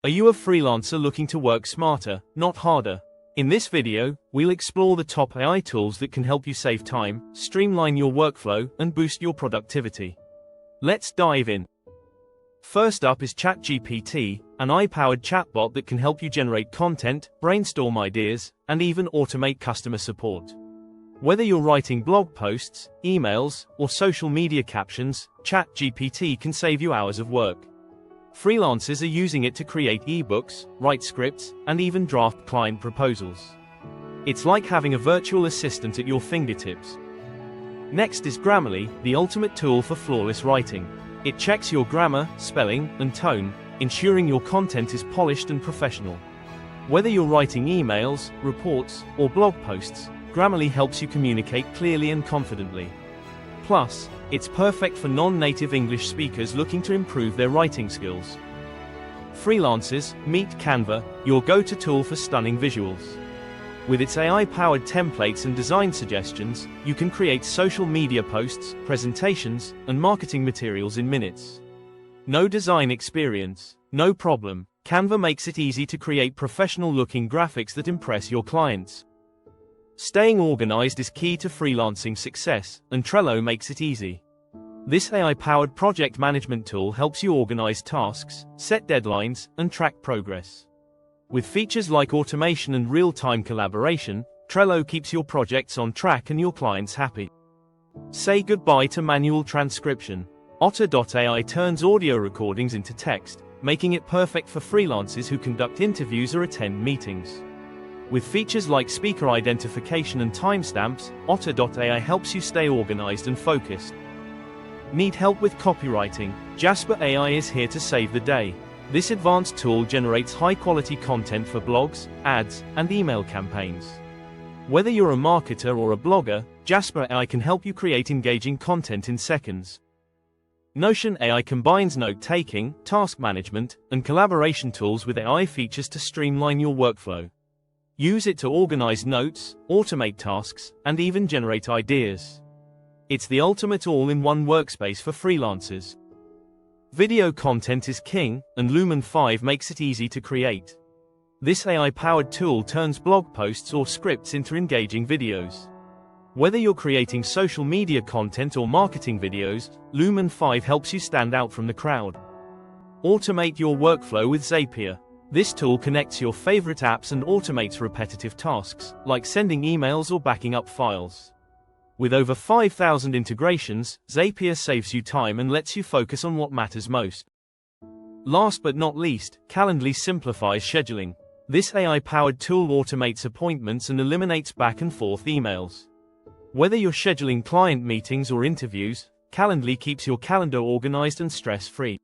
Are you a freelancer looking to work smarter, not harder? In this video, we'll explore the top AI tools that can help you save time, streamline your workflow, and boost your productivity. Let's dive in. First up is ChatGPT, an AI-powered chatbot that can help you generate content, brainstorm ideas, and even automate customer support. Whether you're writing blog posts, emails, or social media captions, ChatGPT can save you hours of work. Freelancers are using it to create ebooks, write scripts, and even draft client proposals. It's like having a virtual assistant at your fingertips. Next is Grammarly, the ultimate tool for flawless writing. It checks your grammar, spelling, and tone, ensuring your content is polished and professional. Whether you're writing emails, reports, or blog posts, Grammarly helps you communicate clearly and confidently. Plus, it's perfect for non-native English speakers looking to improve their writing skills. Freelancers, meet Canva, your go-to tool for stunning visuals. With its AI-powered templates and design suggestions, you can create social media posts, presentations, and marketing materials in minutes. No design experience? No problem. Canva makes it easy to create professional-looking graphics that impress your clients. Staying organized is key to freelancing success, and Trello makes it easy. This AI-powered project management tool helps you organize tasks, set deadlines, and track progress. With features like automation and real-time collaboration, Trello keeps your projects on track and your clients happy. Say goodbye to manual transcription. Otter.ai turns audio recordings into text, making it perfect for freelancers who conduct interviews or attend meetings. With features like speaker identification and timestamps, Otter.ai helps you stay organized and focused. Need help with copywriting? Jasper AI is here to save the day. This advanced tool generates high-quality content for blogs, ads, and email campaigns. Whether you're a marketer or a blogger, Jasper AI can help you create engaging content in seconds. Notion AI combines note-taking, task management, and collaboration tools with AI features to streamline your workflow. Use it to organize notes, automate tasks, and even generate ideas. It's the ultimate all-in-one workspace for freelancers. Video content is king, and Lumen 5 makes it easy to create. This AI-powered tool turns blog posts or scripts into engaging videos. Whether you're creating social media content or marketing videos, Lumen 5 helps you stand out from the crowd. Automate your workflow with Zapier. This tool connects your favorite apps and automates repetitive tasks, like sending emails or backing up files. With over 5,000 integrations, Zapier saves you time and lets you focus on what matters most. Last but not least, Calendly simplifies scheduling. This AI-powered tool automates appointments and eliminates back-and-forth emails. Whether you're scheduling client meetings or interviews, Calendly keeps your calendar organized and stress-free.